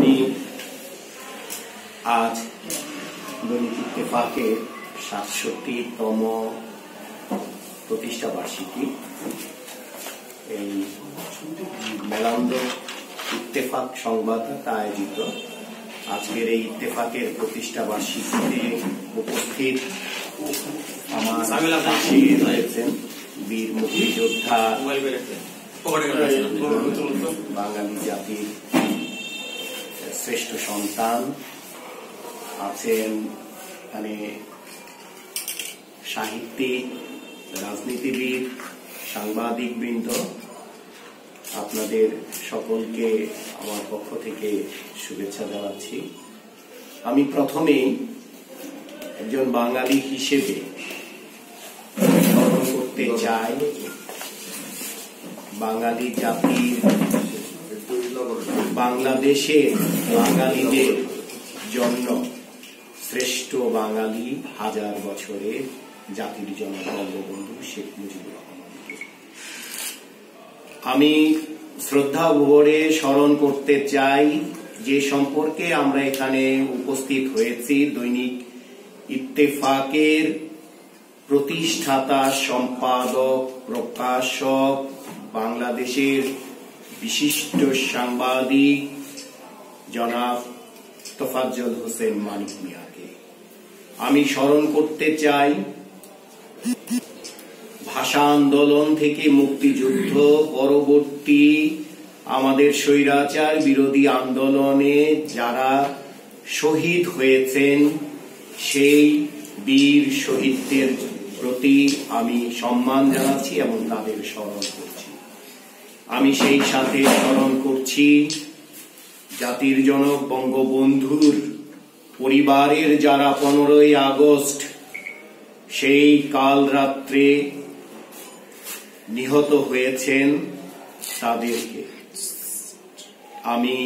আমি আজ দৈনিক ইত্তেফাকের ৬৭তম প্রতিষ্ঠা বার্ষিকী এই মেলান্দ ইত্তেফাক সংবাদদাতা আয়োজিত আজকের এই ইত্তেফাকের প্রতিষ্ঠা বার্ষিকীতে উপস্থিত আমার পাশে রয়েছেন বীর মুক্তিযোদ্ধা বাঙালি জাতির শ্রেষ্ঠ সন্তান আছেন, এখানে সাহিত্যিক, রাজনীতিবিদ, সাংবাদিক বৃন্দ। আপনাদের সকলকে আমার পক্ষ থেকে শুভেচ্ছা জানাচ্ছি। আমি প্রথমেই একজন বাঙালি হিসেবে স্মরণ করতে চাই বাঙালি জাতির, বাংলাদেশের বাঙালিদের জন্য শ্রেষ্ঠ বাঙালি, হাজার বছরের জাতির জনক বঙ্গবন্ধু শেখ মুজিবুর রহমানকে আমি শ্রদ্ধা ভরে স্মরণ করতে চাই, যে সম্পর্কে আমরা এখানে উপস্থিত হয়েছি। দৈনিক ইত্তেফাকের প্রতিষ্ঠাতা, সম্পাদক, প্রকাশক, বাংলাদেশের বিশিষ্ট সাংবাদিক জনাব তোফাজ্জল হোসেন মানিক মিয়াকে আমি স্মরণ করতে চাই। ভাষা আন্দোলন থেকে মুক্তিযুদ্ধ পরবর্তী আমাদের স্বৈরাচার বিরোধী আন্দোলনে যারা শহীদ হয়েছেন, সেই বীর শহীদদের প্রতি আমি সম্মান জানাচ্ছি এবং তাদের স্মরণ করছি। আমি সেই সাথে স্মরণ করছি জাতির জনক বঙ্গবন্ধুর পরিবারের যারা 15ই আগস্ট সেই কাল রাত্রে নিহত হয়েছেন, তাদেরকে আমি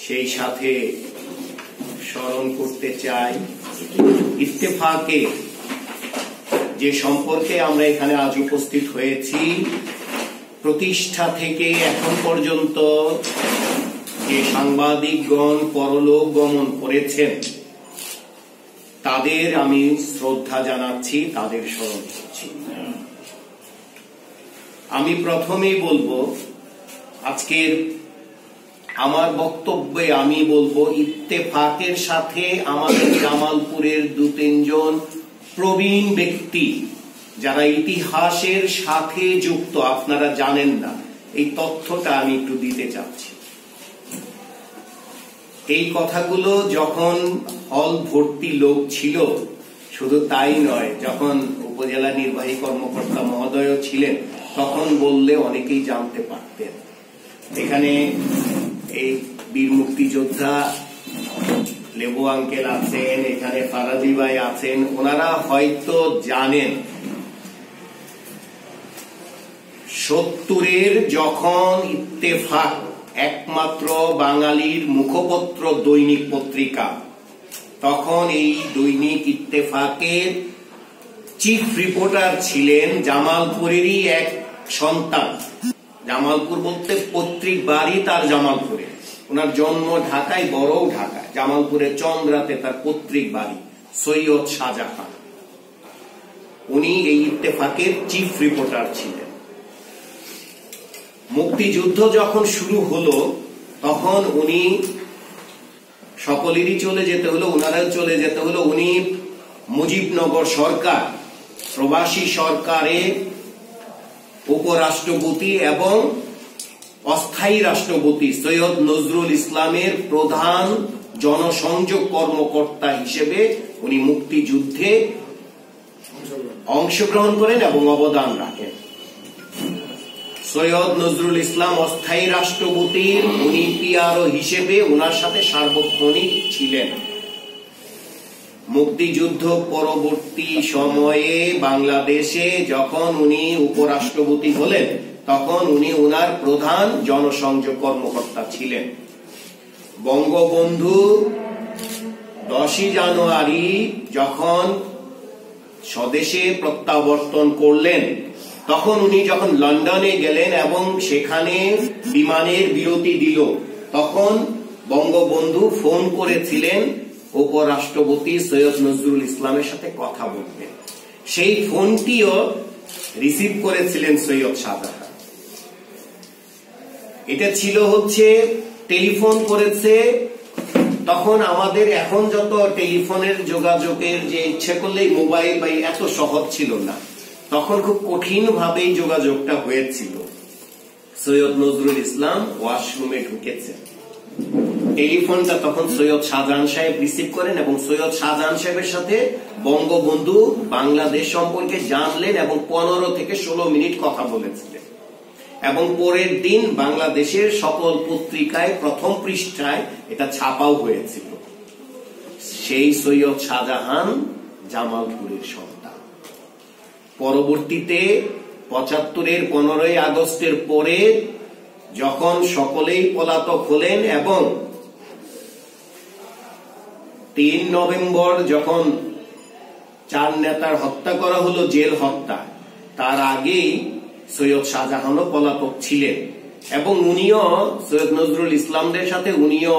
সেই সাথে স্মরণ করতে চাই। ইত্তেফাকে যে সম্পর্কে আমরা এখানে আজ উপস্থিত হয়েছি, প্রতিষ্ঠা থেকে এখন পর্যন্ত যে সাংবাদিকগণ পরলোক গমন করেছেন, তাদের আমি শ্রদ্ধা জানাচ্ছি, তাদের স্মরণ করছি। আমি প্রথমেই বলবো, আজকের আমার বক্তব্যে আমি বলবো ইত্তেফাকের সাথে আমাদের জামালপুরের 2-3 জন প্রবীণ ব্যক্তি যারা ইতিহাসের সাথে যুক্ত, আপনারা জানেন না, এই তথ্যটা আমি একটু দিতে চাচ্ছি। এই কথাগুলো যখন হল ভর্তি লোক ছিল, শুধু তাই নয়, যখন উপজেলা নির্বাহী কর্মকর্তা মহোদয় ছিলেন, তখন বললে অনেকেই জানতে পারতেন। এখানে এই বীর মুক্তিযোদ্ধা লেবু আঙ্কেল আছেন, এখানে ফারাজি ভাই আছেন, ওনারা হয়তো জানেন 70-এর যখন ইত্তেফাক একমাত্র বাঙালির মুখপত্র দৈনিক পত্রিকা, তখন এই দৈনিক ইত্তেফাকের চিফ রিপোর্টার ছিলেন জামালপুরেরই এক সন্তান। জামালপুর বলতে পৈতৃক বাড়ি তার জামালপুরে, ওনার জন্ম ঢাকায়, বড়ও ঢাকায়, জামালপুরে চন্দ্রাতে তার পৈতৃক বাড়ি, সৈয়দ শাহজাহান। উনি এই ইত্তেফাকের চিফ রিপোর্টার ছিলেন। মুক্তিযুদ্ধ যখন শুরু হলো, তখন উনি সকলেরই চলে যেতে হলো, উনারাও চলে যেতে হলো। উনি মুজিবনগর সরকার, প্রবাসী সরকারের উপরাষ্ট্রপতি এবং অস্থায়ী রাষ্ট্রপতি সৈয়দ নজরুল ইসলামের প্রধান জনসংযোগ কর্মকর্তা হিসেবে উনি মুক্তিযুদ্ধে অংশগ্রহণ করেন এবং অবদান রাখেন। সৈয়দ নজরুল ইসলাম অস্থায়ী রাষ্ট্রপতির উনি পিআরও হিসেবে উনার সাথে সার্বক্ষণিক ছিলেন। মুক্তিযুদ্ধ পরবর্তী সময়ে বাংলাদেশে যখন উনি উপরাষ্ট্রপতি হলেন, তখন উনি উনার প্রধান জনসংযোগ কর্মকর্তা ছিলেন। বঙ্গবন্ধু 10ই জানুয়ারি যখন স্বদেশে প্রত্যাবর্তন করলেন, তখন উনি যখন লন্ডনে গেলেন এবং সেখানে বিমানের বিরতি দিল, তখন বঙ্গবন্ধু ফোন করেছিলেন উপরাষ্ট্রপতি সৈয়দ নজরুল ইসলামের সাথে কথা বলতে। সেই ফোনটিও রিসিভ করেছিলেন সৈয়দ শাহজাহান। এটা ছিল হচ্ছে টেলিফোন করেছে। তখন আমাদের এখন যত টেলিফোনের যোগাযোগের যে ইচ্ছে করলেই মোবাইল বা এত সহজ ছিল না, তখন খুব কঠিন ভাবেই যোগাযোগটা হয়েছিল। সৈয়দ নজরুল ইসলাম ওয়াশরুমে ঢুকেছেন, টেলিফোনটা তখন সৈয়দ শাহজাহান সাহেব রিসিভ করেন এবং সৈয়দ শাহজাহান সাহেবের সাথে বঙ্গবন্ধু বাংলাদেশ সম্পর্কে জানলেন এবং 15 থেকে 16 মিনিট কথা বলেছিলেন। এবং পরের দিন বাংলাদেশের সকল পত্রিকায় প্রথম পৃষ্ঠায় এটা ছাপাও হয়েছিল। সেই সৈয়দ শাহজাহান জামালপুরের সন্তান। পরবর্তীতে 75-এর 15ই আগস্টের পরে যখন সকলেই পলাতক হলেন এবং 3 নভেম্বর যখন 4 নেতার হত্যা করা হলো, জেল হত্যা, তার আগেই সৈয়দ শাহজাহানও পলাতক ছিলেন এবং উনিও সৈয়দ নজরুল ইসলামদের সাথে উনিও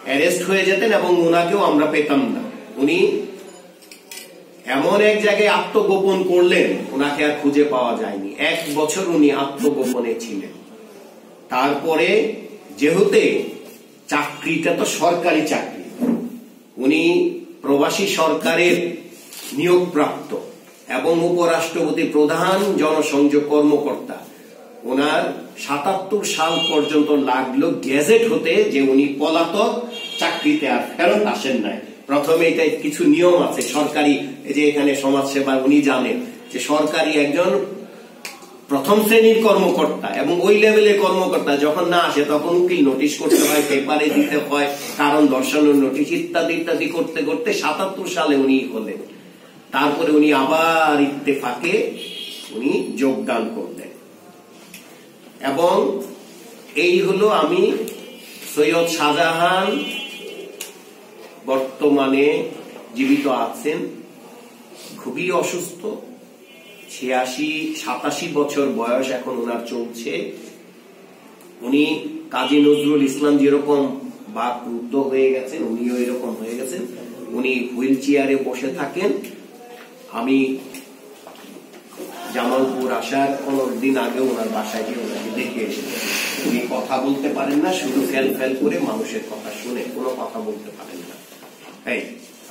অ্যারেস্ট হয়ে যেতেন এবং উনাকেও আমরা পেতাম না। উনি এমন এক জায়গায় আত্মগোপন করলেন, উনাকে আর খুঁজে পাওয়া যায়নি। 1 বছর উনি আত্মগোপনে ছিলেন। তারপরে যেহেতু চাকরিটা তো সরকারি চাকরি, উনি প্রবাসী সরকারের নিয়োগপ্রাপ্ত এবং উপরাষ্ট্রপতি প্রধান জনসংযোগ কর্মকর্তা। ওনার 77 সাল পর্যন্ত লাগলো গেজেট হতে যে উনি পলাতক, চাকরিতে আর ফেরত আসেন নাই। প্রথমে এটা কিছু নিয়ম আছে সরকারি, যে এখানে সমাজসেবা উনি জানেন যে সরকারি একজন প্রথম শ্রেণীর কর্মকর্তা এবং ওই লেভেলের কর্মকর্তা যখন না আসে তখন উকিল নোটিশ করতে হয়, পেপারে দিতে হয়, কারণ দর্শানোর নোটিশ ইত্যাদি ইত্যাদি করতে করতে 77 সালে উনি হলেন। তারপরে উনি আবার ইত্তেফাকে উনি যোগদান করলেন এবং এই হলো আমি সৈয়দ শাহজাহান বর্তমানে জীবিত আছেন, খুবই অসুস্থ, 86-87 বছর বয়স এখন ওনার চলছে। উনি কাজী নজরুল ইসলাম যেরকম বাক রুদ্ধ হয়ে গেছেন, উনিও এরকম হয়ে গেছেন। উনি হুইল চেয়ারে বসে থাকেন। আমি জামালপুর আসার 15 দিন আগে ওনার বাসায় গিয়ে ওনাকে দেখে এসেছি। উনি কথা বলতে পারেন না, শুধু ফেল ফেল করে মানুষের কথা শুনে, কোনো কথা বলতে পারেন না।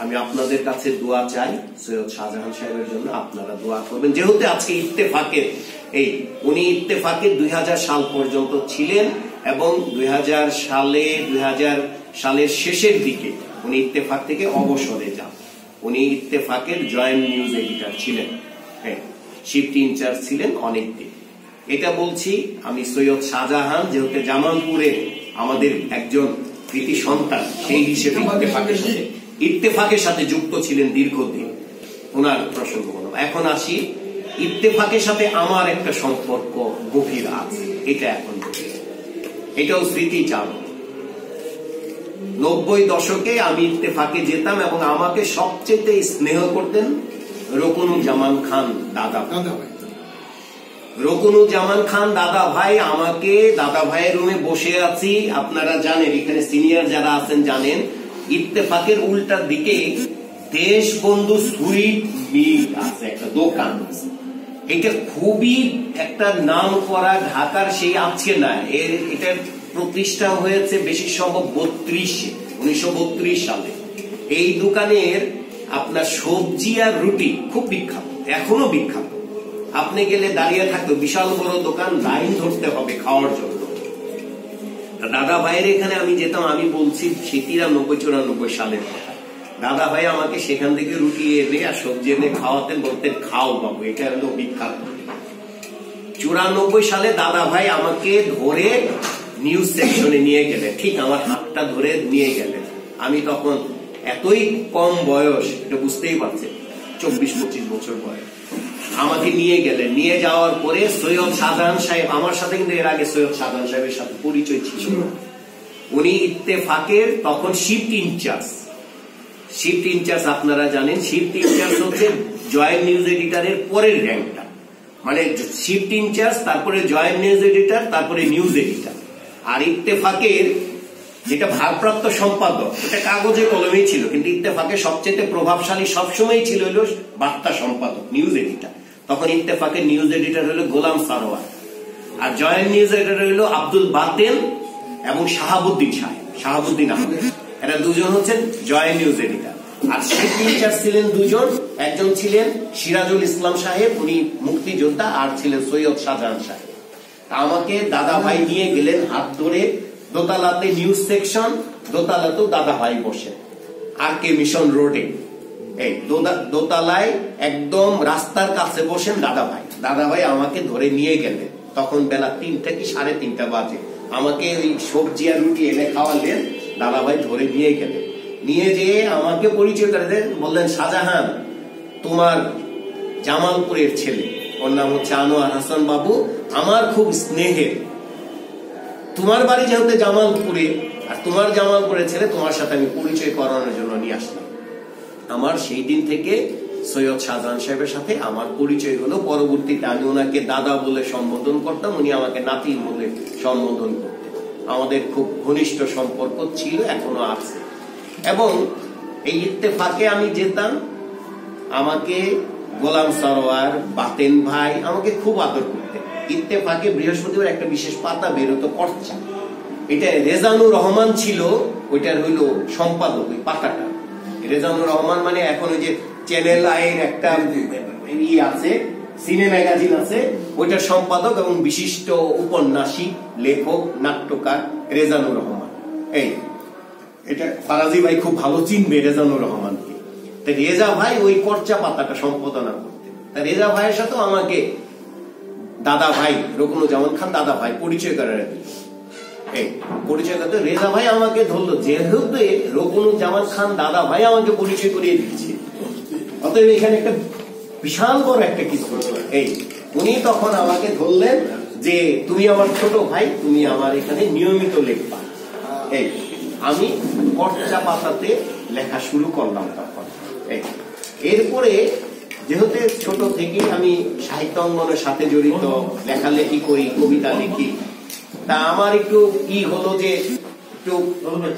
আমি আপনাদের কাছে দোয়া চাই সৈয়দ শাহজাহান সাহেবের জন্য, আপনারা দোয়া করবেন। যেহেতু আজকে ইত্তেফাকের উনি ইত্তেফাকের 2000 সাল পর্যন্ত ছিলেন এবং 2000 সালের শেষের দিকে উনি ইত্তেফাক থেকে অবসরে যান। উনি ইত্তেফাকের জয়েন্ট নিউজ এডিটর ছিলেন, শিফট ইনচার্জ ছিলেন অনেকদিন। এটা বলছি আমি সৈয়দ শাহজাহান যেহেতু জামালপুরে আমাদের একজন কৃতি সন্তান, সেই হিসেবে ইত্তেফাকের সাথে যুক্ত ছিলেন দীর্ঘদিন, ওনার প্রসঙ্গ বলব। এখন আসি, ইত্তেফাকের সাথে আমার একটা সম্পর্ক গভীর আছে, এটা এখন এটাও স্মৃতি চান। 90 দশকে আমি ইত্তেফাকে যেতাম এবং আমাকে সবচেয়ে স্নেহ করতেন রকুনুজ্জামান খান দাদা ভাই। রকুনুজ্জামান খান দাদা ভাই আমাকে, দাদা ভাইয়ের রুমে বসে আছি, আপনারা জানেন এখানে সিনিয়র যারা আছেন জানেন, ইত্তেফাকের উল্টার দিকে দেশবন্ধু সুইট মিট আছে, একটা দোকান। এটা খুবই একটা নাম করা, ঢাকার সেই আজকে না, এটার প্রতিষ্ঠা হয়েছে বেশি সম্ভব 1932 সালে। এই দোকানের আপনার সবজি আর রুটি খুব বিখ্যাত, এখনো বিখ্যাত। আপনি গেলে দাঁড়িয়ে থাকতো, বিশাল বড় দোকান, লাইন ধরতে হবে খাওয়ার জন্য। দাদা ভাইয়ের এখানে আমি যেতাম, আমি বলছি 93-94 সালের কথা। দাদা ভাই আমাকে সেখান থেকে রুটি এনে আর সবজি এনে খাওয়াতেন, বলতেন খাও বাবু, এটা হলো বিখ্যাত। 94 সালে দাদা ভাই আমাকে ধরে নিউজ সেকশনে নিয়ে গেলেন, ঠিক আমার হাতটা ধরে নিয়ে গেলেন। আমি তখন এতই কম বয়স, এটা বুঝতেই পারছেন, 24-25 বছর বয়স। আমাকে নিয়ে গেলেন, নিয়ে যাওয়ার পরে সৈয়দ শাহজাহান সাহেব, আমার সাথে কিন্তু এর আগে সৈয়দ শাহজাহান সাহেবের সাথে পরিচয় ছিল। উনি ইত্তেফাকের তখন শিফট ইনচার্জ। শিফট ইনচার্জ আপনারা জানেন, শিফট ইনচার্জ হচ্ছে জয়েন্ট নিউজ এডিটরের পরের র্যাঙ্কটা, মানে শিফট ইনচার্জ, তারপরে জয়েন্ট নিউজ এডিটর, তারপরে নিউজ এডিটর। আর ইত্তেফাকের যেটা ভারপ্রাপ্ত সম্পাদক, এটা কাগজে কলমেই ছিল, কিন্তু ইত্তেফাকে সবচেয়ে প্রভাবশালী সবসময় ছিল হলো বার্তা সম্পাদক, নিউজ এডিটর। তখন ইত্তেফাকের নিউজ এডিটর হলো গোলাম সারোয়ার, আর জয়েন্ট নিউজ এডিটর হলো আব্দুল বাতেন এবং শাহাবুদ্দিন আহমেদ। এরা দুজন হচ্ছেন জয়েন্ট নিউজ এডিটর। আর সিগনেচার ছিলেন দুজন, একজন ছিলেন সিরাজুল ইসলাম সাহেব, উনি মুক্তিযোদ্ধা, আর ছিলেন সৈয়দ শাহজাহান সাহেব। আমাকে দাদা ভাই নিয়ে গেলেন হাত ধরে দোতলাতে নিউজ সেকশন, দোতলাতেও দাদা ভাই বসে আর কে মিশন রোডে। এই দোতলায় একদম রাস্তার কাছে বসেন দাদা ভাই আমাকে ধরে নিয়ে গেলেন। তখন বেলা 3টা কি 3:30 বাজে। আমাকে ওই সবজি আর রুটি এনে খাওয়ালেন, দাদা ভাই ধরে নিয়ে গেলেন। নিয়ে যেয়ে আমাকে পরিচয় করে দেন, বললেন শাহজাহান তোমার জামালপুরের ছেলে, ওর নাম হচ্ছে আনোয়ার হাসান বাবু, আমার খুব স্নেহের, তোমার বাড়ি যেহেতু জামালপুরে আর তোমার জামালপুরের ছেলে, তোমার সাথে আমি পরিচয় করানোর জন্য নিয়ে আসলাম। আমার সেই দিন থেকে সৈয়দ শাহজাহান সাহেবের সাথে আমার পরিচয় হলো। পরবর্তীতে আমি ওনাকে দাদা বলে সম্বোধন করতাম, উনি আমাকে নাতি বলে সম্বোধন করতেন। আমাদের খুব ঘনিষ্ঠ সম্পর্ক ছিল, এখনো আছে। এবং এই ইত্তেফাকে আমি যেতাম, আমাকে গোলাম সরোয়ার, বাতেন ভাই আমাকে খুব আদর করতেন। ইত্তেফাকে বৃহস্পতিবার একটা বিশেষ পাতা বেরোতো কর্চা, এটা রেজানুর রহমান ছিল ওইটার হইল সম্পাদক। ওই পাতাটা রেজানুর রহমান মানে এখন ওই যে চ্যানেল আইয়ের একটা আছে, সিনে ম্যাগাজিন আছে, ওইটার সম্পাদক এবং বিশিষ্ট উপন্যাসিক, লেখক, নাট্যকার রেজানুর রহমান। এই এটা ফারাজি ভাই খুব ভালো চিনবে রেজানুর রহমানকে। রেজা ভাই ওই কর্চা পাতাটা সম্পাদনা করতেন। রেজা ভাইয়ের সাথে আমাকে দাদা ভাই রুকনুজ্জামান খান দাদা ভাই পরিচয় করে দিল। এই পরিচয় করতে রেজা ভাই আমাকে ধরলো, যেহেতু রুকনুজ্জামান খান দাদা ভাই আমাকে পরিচয় করিয়ে দিচ্ছে, অতএব এখানে একটা বিশাল বড় একটা কিছু। এই উনি তখন আমাকে ধরলেন যে তুমি আমার ছোট ভাই, তুমি আমার এখানে নিয়মিত লেখবা। এই আমি কর্চা পাতাতে লেখা শুরু করলাম তখন। এরপরে যেহেতু ছোট থেকে আমি সাহিত্য অঙ্গনের সাথে জড়িত, লেখালেখি করি, কবিতা লিখি, তা আমার একটু হলো যে একটু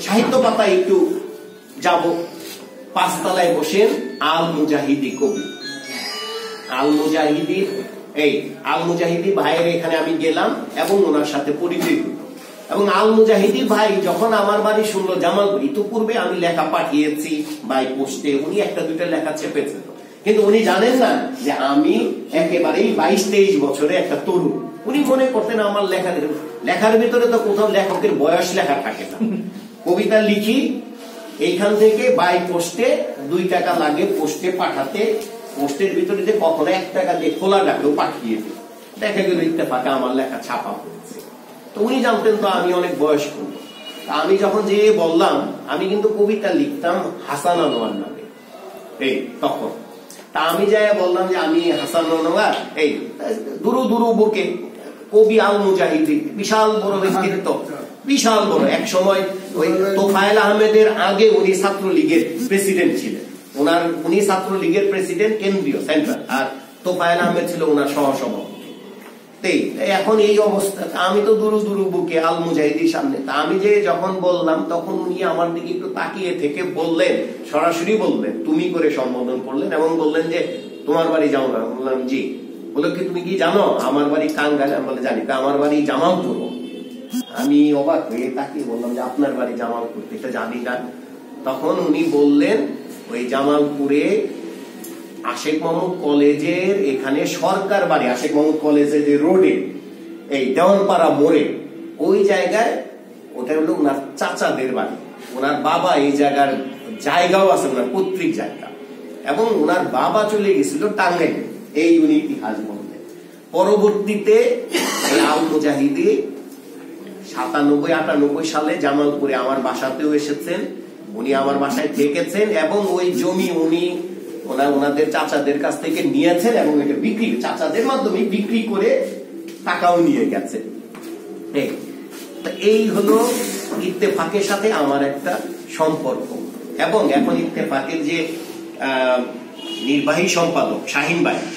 সাহিত্য পাতায় একটু যাব। 5 তলায় বসেন আল মুজাহিদি কবি, আল মুজাহিদি ভাইয়ের এখানে আমি গেলাম এবং ওনার সাথে পরিচয় হলো। এবং আল মুজাহিদি ভাই যখন আমার বাড়ি শুনলো জামালপুর, ইতিপূর্বে আমি লেখা পাঠিয়েছি বাই পোস্টে, উনি 1-2টা লেখা চেপেছিল, কিন্তু উনি জানেন না যে আমি একেবারেই 22-23 বছরে একটা তরুণ। উনি মনে করতেন আমার লেখার ভিতরে তো কোথাও লেখকের বয়স লেখা থাকে না। কবিতা লিখি, এইখান থেকে বাই পোস্টে 2 টাকা লাগে পোস্টে পাঠাতে, পোস্টের ভিতরে যে কখনো 1 টাকা দিয়ে খোলা ডাকলেও পাঠিয়ে দিই, দেখা গেল ইত্তেফাকে আমার লেখা ছাপা পড়েছে। তো উনি জানতেন তো আমি অনেক বয়স্ক। আমি যখন যে বললাম আমি কিন্তু কবিতা লিখতাম হাসান আনোয়ার নামে, এই তখন তা আমি যাই বললাম যে আমি হাসান আনোয়ার, এই দুরু বুকে কবি আল মুজাহিদি, বিশাল বড় ব্যক্তিত্ব, বিশাল বড়। এক সময় ওই তোফায়েল আহমেদের আগে উনি ছাত্রলীগের প্রেসিডেন্ট ছিলেন, উনি ছাত্রলীগের প্রেসিডেন্ট কেন্দ্রীয় সেন্ট্রাল, আর তোফায়েল আহমেদ ছিল ওনার সহসভাপতি। এখন এই অবস্থা, আমি তো দুরু বুকে আল মুজাহিদির সামনে। তা আমি যে যখন বললাম তখন উনি আমার দিকে একটু তাকিয়ে থেকে বললেন, সরাসরি বললেন, তুমি করে সম্বোধন করলেন এবং বললেন যে তোমার বাড়ি যাও না। বললাম জি। বললো কি তুমি কি জানো আমার বাড়ি কাঙ্গাল? আমি বলে জানি। তা আমার বাড়ি জামালপুর। আমি অবাক হয়ে তাকিয়ে বললাম যে আপনার বাড়ি জামালপুর, এটা জানি না। তখন উনি বললেন ওই জামালপুরে আশেক মাহমুদ কলেজের এখানে সরকার বাড়ি, আশেক মাহমুদ কলেজের যে রোডে, এই দেওয়ানপাড়া মোড়ে, ওই জায়গায় ওটা হলো ওনার চাচাদের বাড়ি। ওনার বাবা এই জায়গার জায়গাও আছে, ওনার পৈতৃক জায়গা, এবং ওনার বাবা চলে গেছিল টাঙ্গাইলে। এই উনি ইতিহাস বললেন। পরবর্তীতে আল মুজাহিদি 97-98 সালে জামালপুরে আমার বাসাতেও এসেছেন, উনি আমার বাসায় থেকেছেন এবং ওই জমি উনি ওনাদের চাচাদের কাছ থেকে নিয়েছেন এবং এটা বিক্রি, চাচাদের মাধ্যমে বিক্রি করে টাকাও নিয়ে গেছেন। এই হলো ইত্তেফাকের সাথে আমার একটা সম্পর্ক। এবং এখন ইত্তেফাকের যে নির্বাহী সম্পাদক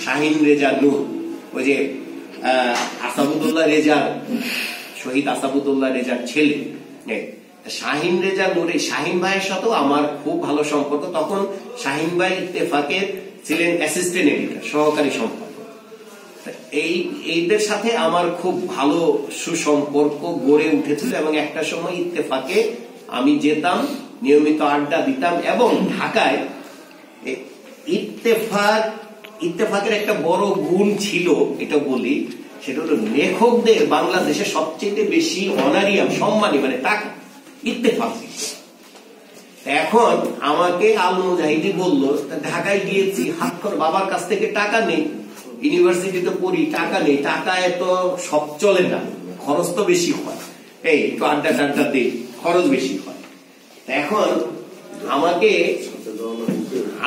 শাহিন রেজা নূর, ওই যে আসাদুল্লাহ রেজার, শহীদ আসাদুল্লাহ রেজার ছেলে, শাহিন রেজা নুরে, শাহিন ভাইয়ের সাথেও আমার খুব ভালো সম্পর্ক। তখন শাহিন ভাই ইত্তেফাকের ছিলেন অ্যাসিস্ট্যান্ট এডিটর, সহকারী সম্পাদক। এইদের সাথে আমার খুব ভালো সুসম্পর্ক গড়ে উঠেছিল এবং একটা সময় ইত্তেফাকে আমি যেতাম, নিয়মিত আড্ডা দিতাম। এবং ঢাকায় ইত্তেফাকের একটা বড় গুণ ছিল, এটা বলি, সেটা হলো লেখকদের বাংলাদেশে সবচেয়ে বেশি অনারিয়াম, সম্মানী, মানে টাকা ইত্তেফাক। এখন আমাকে আল মুজাহিদি বলল, ঢাকায় গিয়েছি, হাত করে বাবার কাছ থেকে টাকা নেই, ইউনিভার্সিটিতে পড়ি, টাকা নেই, টাকা এত সব চলে না, খরচ তো বেশি হয়, এই একটু আড্ডা টাড্ডা দিই, খরচ বেশি হয়। এখন আমাকে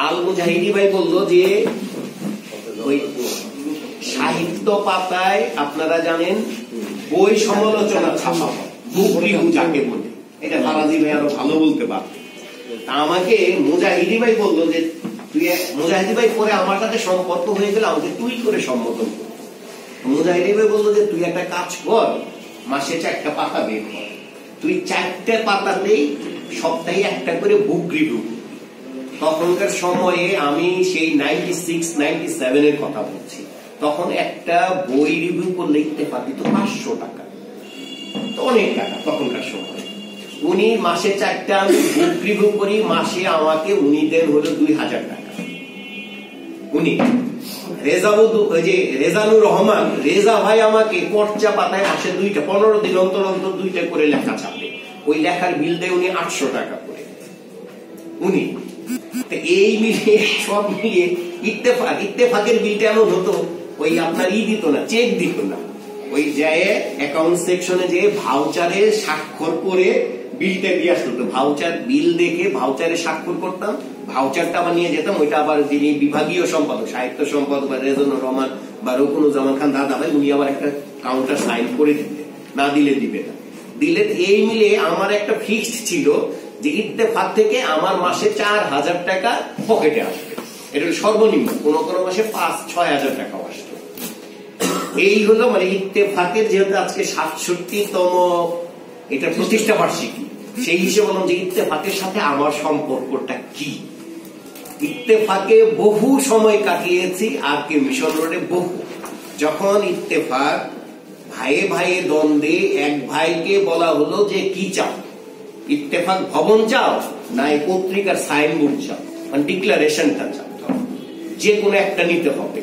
আল মুজাহিদি ভাই বললো যে ওই সাহিত্য পাতায় আপনারা জানেন বই সমালোচনা ছাপা হয়, বুক রিভিউ যাকে বলে, এটা ফারাজি ভাই আরো ভালো বলতে পারবে। তা আমাকে মুজাহিদি ভাই বললো যে তুই, মুজাহিদি ভাই পরে আমার সাথে সম্পর্ক হয়ে গেলে আমাকে তুই করে সম্বোধন কর। মুজাহিদি ভাই বললো যে তুই একটা কাজ কর, মাসে 4টা পাতা বের কর, তুই 4টে পাতাতেই সপ্তাহে একটা করে বুক রিভিউ। তখনকার সময়ে আমি সেই 96-97 এর কথা বলছি, তখন একটা বই রিভিউ করলে ইত্তেফাকে তো 500 টাকা, তো অনেক টাকা তখনকার সময়। উনি মাসে 4টা আমি বুক রিভিউ করি, মাসে আমাকে উনি দেন হলো 2000 টাকা। উনি রেজানুর রহমান রেজা ভাই আমাকে পর্চা পাতায় মাসে 2টা, 15 দিন অন্তর অন্তর 2টা করে লেখা ছাপে, ওই লেখার বিল দেয় উনি 800 টাকা করে। উনি এই মিলিয়ে সব মিলিয়ে ইত্তেফাকের বিলটা এমন হতো, ওই আপনার দিত না, চেক দিত না, ওই যায় অ্যাকাউন্ট সেকশনে যে ভাউচারে স্বাক্ষর করে বিলটা দিয়ে আসতো। ভাউচার বিল দেখে ভাউচারে স্বাক্ষর করতাম, ভাউচারটা আবার নিয়ে যেতাম, ওইটা আবার যিনি বিভাগীয় সম্পাদক, সাহিত্য সম্পাদক বা রেজানুর রহমান বা রকুনুজ্জামান খান দাদা ভাই, উনি আবার একটা কাউন্টার সাইন করে দিতেন, না দিলে দিবে না। দিলে এই মিলে আমার একটা ফিক্সড ছিল যে ইত্তেফাক থেকে আমার মাসে 4000 টাকা পকেটে আসবে, এটা সর্বনিম্ন, কোন কোন মাসে 5-6 হাজার টাকা আসতো। এই হলো মানে ইত্তেফাকের, যেহেতু আজকে 67তম এটা প্রতিষ্ঠা বার্ষিকী, সেই হিসেবে বললাম যে ইত্তেফাকের সাথে আমার সম্পর্কটা কি। ইত্তেফাকে বহু সময় কাটিয়েছি, আর কে মিশন রোডে বহু। যখন ইত্তেফাক ভাইয়ে ভাইয়ে দ্বন্দ্বে এক ভাইকে বলা হলো যে কি চাও, ইত্তেফাক ভবন চাও না এই পত্রিকার সাইনবোর্ড চাও, মানে ডিক্লারেশনটা চাও, যে কোনো একটা নিতে হবে।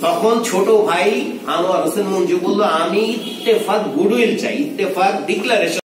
তখন ছোট ভাই আনোয়ার হোসেন মঞ্জু বললো আমি ইত্তেফাক গুডউইল চাই, ইত্তেফাক ডিক্লারেশন